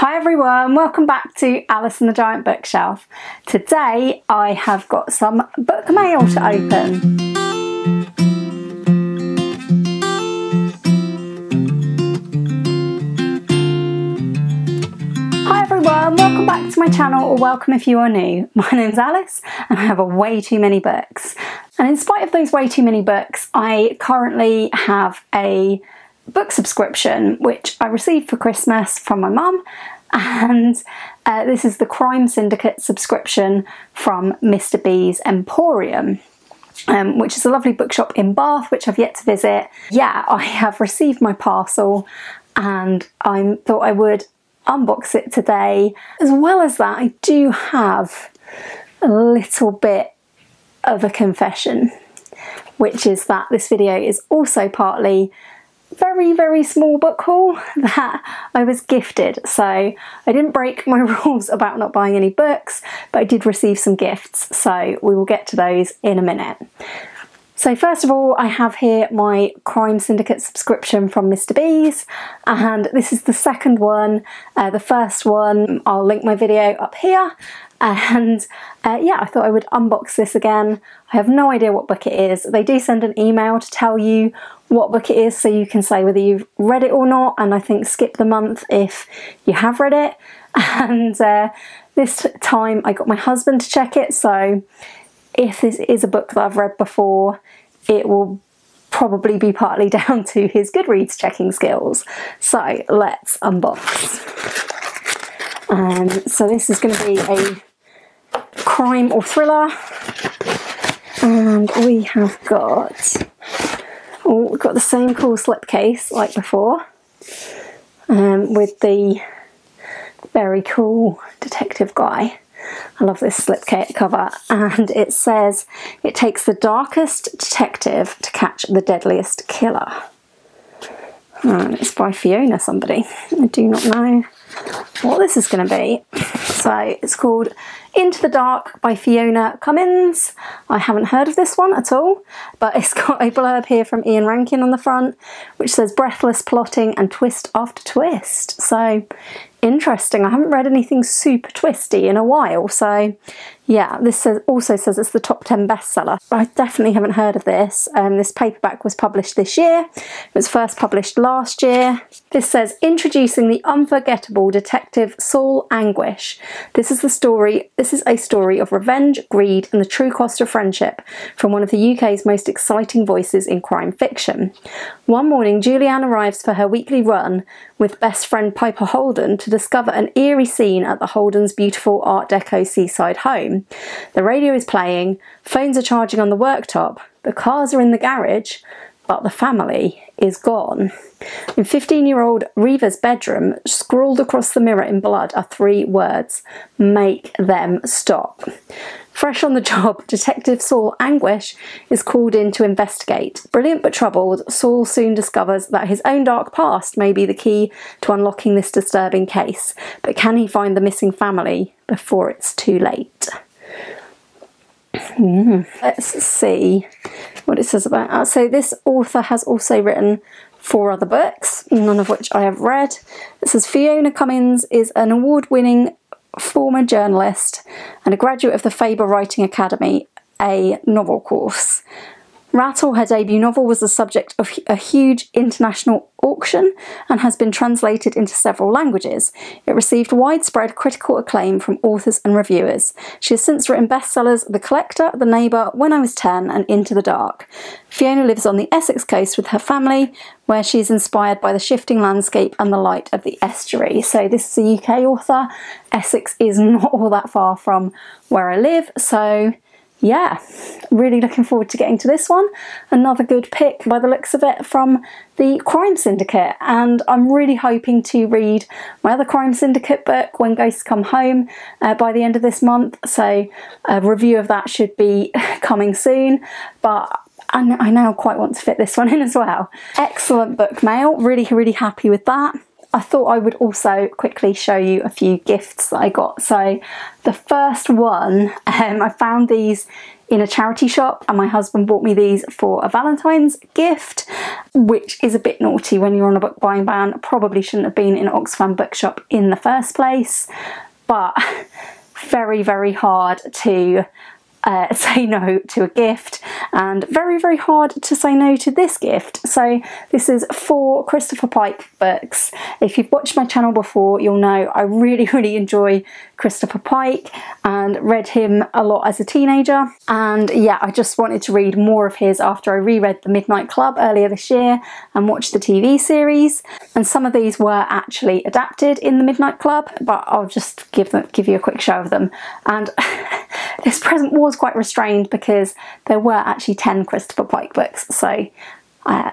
Hi everyone, welcome back to Alice and the Giant Bookshelf. Today I have got some book mail to open. Hi everyone, welcome back to my channel, or welcome if you are new. My name's Alice and I have way too many books. And in spite of those way too many books, I currently have a book subscription which I received for Christmas from my mum, and this is the Crime Syndicate subscription from Mr. B's Emporium, which is a lovely bookshop in Bath which I've yet to visit. Yeah, I have received my parcel and I thought I would unbox it today. As well as that, I do have a little bit of a confession, which is that this video is also partly very small book haul that I was gifted. So I didn't break my rules about not buying any books, but I did receive some gifts, so we will get to those in a minute. So first of all, I have here my Crime Syndicate subscription from Mr. B's, and this is the second one. The first one, I'll link my video up here. And yeah, I thought I would unbox this again. I have no idea what book it is. They do send an email to tell you what book it is, so you can say whether you've read it or not, and I think skip the month if you have read it. And this time I got my husband to check it, so if this is a book that I've read before, it will probably be partly down to his Goodreads checking skills. So let's unbox. So this is going to be a crime or thriller, and we have got, oh, we've got the same cool slipcase like before, with the very cool detective guy. I love this slipcase cover, and it says, "It takes the darkest detective to catch the deadliest killer." And it's by Fiona somebody. I do not know what this is going to be. So it's called Into the Dark by Fiona Cummins. I haven't heard of this one at all, but it's got a blurb here from Ian Rankin on the front, which says breathless plotting and twist after twist. So interesting. I haven't read anything super twisty in a while, so yeah, this also says it's the top 10 bestseller. I definitely haven't heard of this. This paperback was published this year. It was first published last year. This says, introducing the unforgettable detective Saul Anguish. This is a story of revenge, greed, and the true cost of friendship from one of the UK's most exciting voices in crime fiction. One morning, Julianne arrives for her weekly run with best friend Piper Holden to discover an eerie scene at the Holdens' beautiful Art Deco seaside home. The radio is playing, phones are charging on the worktop, the cars are in the garage, but the family is gone. In 15-year-old Reva's bedroom, scrawled across the mirror in blood are 3 words: make them stop. Fresh on the job, Detective Saul Anguish is called in to investigate. Brilliant but troubled, Saul soon discovers that his own dark past may be the key to unlocking this disturbing case. But can he find the missing family before it's too late? Let's see what it says about that. So this author has also written 4 other books, none of which I have read. It says Fiona Cummins is an award-winning former journalist and a graduate of the Faber Writing Academy, a novel course. Rattle, her debut novel, was the subject of a huge international auction and has been translated into several languages. It received widespread critical acclaim from authors and reviewers. She has since written bestsellers The Collector, The Neighbour, When I Was 10 and Into the Dark. Fiona lives on the Essex coast with her family, where she is inspired by the shifting landscape and the light of the estuary. So this is a UK author. Essex is not all that far from where I live, so yeah, really looking forward to getting to this one. Another good pick by the looks of it from the Crime Syndicate, and I'm really hoping to read my other Crime Syndicate book, When Ghosts Come Home, by the end of this month, so a review of that should be coming soon, but I now quite want to fit this one in as well. Excellent book mail, really happy with that. I thought I would also quickly show you a few gifts that I got. So the first one, I found these in a charity shop, and my husband bought me these for a Valentine's gift, which is a bit naughty when you're on a book buying ban. Probably shouldn't have been in Oxfam bookshop in the first place, but very, very hard to say no to a gift, and very, very hard to say no to this gift. So this is 4 Christopher Pike books. If you've watched my channel before, you'll know I really, really enjoy Christopher Pike and read him a lot as a teenager. And yeah, I just wanted to read more of his after I reread The Midnight Club earlier this year and watched the TV series. And some of these were actually adapted in The Midnight Club, but I'll just give you a quick show of them. And this present was quite restrained because there were actually 10 Christopher Pike books, so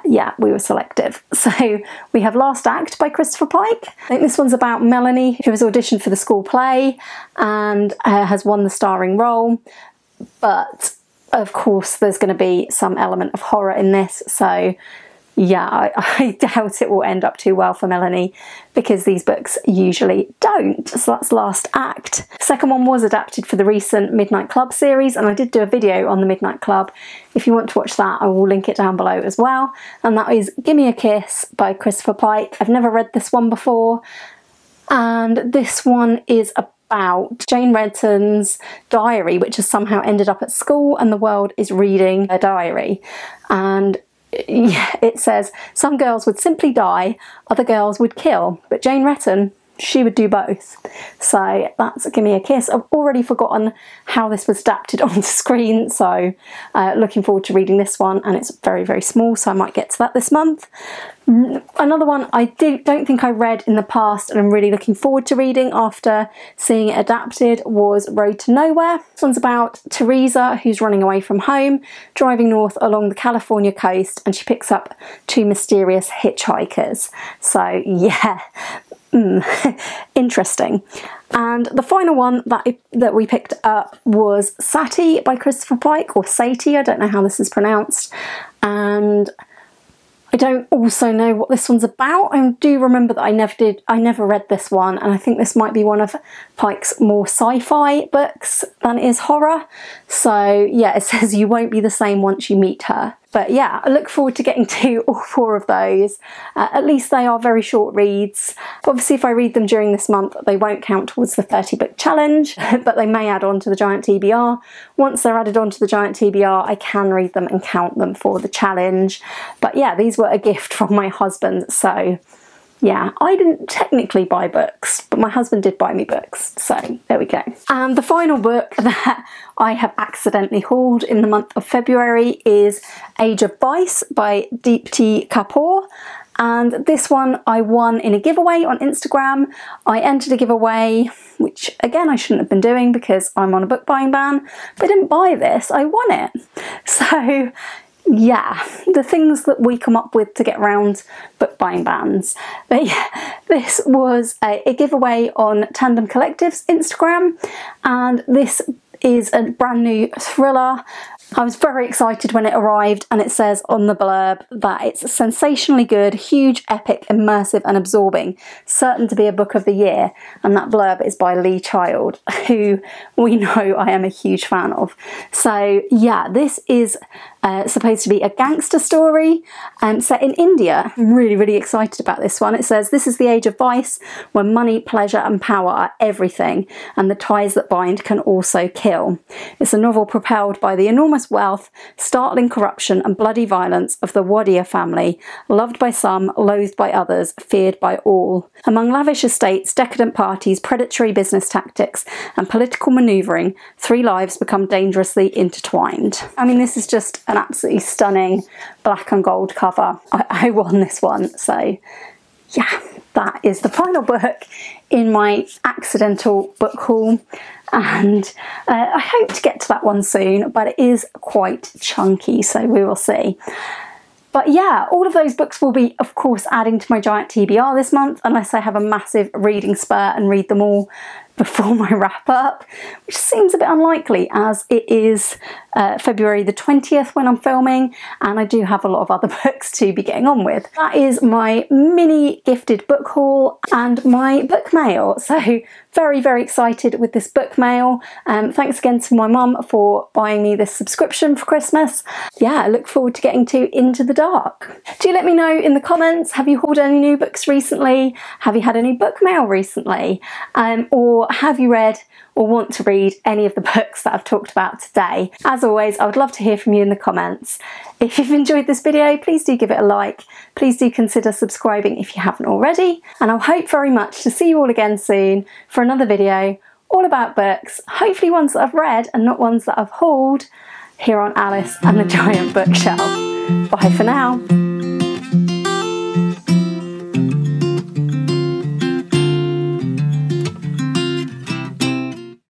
yeah, we were selective. So we have Last Act by Christopher Pike. I think this one's about Melanie, who has auditioned for the school play and has won the starring role, but of course there's going to be some element of horror in this, so yeah, I doubt it will end up too well for Melanie, because these books usually don't. So that's Last Act. Second one was adapted for the recent Midnight Club series, and I did do a video on the Midnight Club. If you want to watch that, I will link it down below as well. And that is Gimme a Kiss by Christopher Pike. I've never read this one before, and this one is about Jane Redton's diary, which has somehow ended up at school, and the world is reading her diary. And yeah, it says, some girls would simply die, other girls would kill, but Jane Redton, she would do both. So that's Gimme a Kiss. I've already forgotten how this was adapted onto screen, so looking forward to reading this one, and it's very, very small, so I might get to that this month. Another one I don't think I read in the past and I'm really looking forward to reading after seeing it adapted was Road to Nowhere. This one's about Teresa, who's running away from home, driving north along the California coast, and she picks up 2 mysterious hitchhikers. So yeah, interesting. And the final one that we picked up was Sati by Christopher Pike, or Sati, I don't know how this is pronounced, and I don't also know what this one's about. I do remember that I never read this one, and I think this might be one of Pike's more sci-fi books than it is horror. So yeah, it says you won't be the same once you meet her. But yeah, I look forward to getting to all 4 of those. At least they are very short reads. Obviously, if I read them during this month, they won't count towards the 30 book challenge, but they may add on to the giant TBR. Once they're added on to the giant TBR, I can read them and count them for the challenge. But yeah, these were a gift from my husband, so yeah, I didn't technically buy books, but my husband did buy me books, so there we go. And the final book that I have accidentally hauled in the month of February is Age of Vice by Deepti Kapoor. And this one I won in a giveaway on Instagram. I entered a giveaway, which again I shouldn't have been doing because I'm on a book buying ban, but I didn't buy this, I won it. So yeah, the things that we come up with to get around book buying bans. But yeah, this was a giveaway on Tandem Collective's Instagram, and this is a brand new thriller. I was very excited when it arrived, and it says on the blurb that it's sensationally good, huge, epic, immersive and absorbing, certain to be a book of the year, and that blurb is by Lee Child, who we know I am a huge fan of. So yeah, this is supposed to be a gangster story set in India. I'm really, really excited about this one. It says, this is the age of vice, when money, pleasure and power are everything, and the ties that bind can also kill. It's a novel propelled by the enormous wealth, startling corruption and bloody violence of the Wadia family, loved by some, loathed by others, feared by all. Among lavish estates, decadent parties, predatory business tactics and political manoeuvring, 3 lives become dangerously intertwined. I mean, this is just an absolutely stunning black and gold cover. I won this one, so yeah, that is the final book in my accidental book haul, and I hope to get to that one soon, but it is quite chunky, so we will see. But yeah, all of those books will be, of course, adding to my giant TBR this month, unless I have a massive reading spurt and read them all before my wrap up, which seems a bit unlikely as it is February the 20th when I'm filming, and I do have a lot of other books to be getting on with. That is my mini gifted book haul and my book mail. So very, very excited with this book mail. Thanks again to my mum for buying me this subscription for Christmas. Yeah, I look forward to getting to Into the Dark. Do let me know in the comments, have you hauled any new books recently? Have you had any book mail recently? Or have you read or want to read any of the books that I've talked about today? As always, I would love to hear from you in the comments. If you've enjoyed this video, please do give it a like. Please do consider subscribing if you haven't already. And I'll hope very much to see you all again soon for another video all about books, hopefully ones that I've read and not ones that I've hauled, here on Alice and the Giant Bookshelf. Bye for now.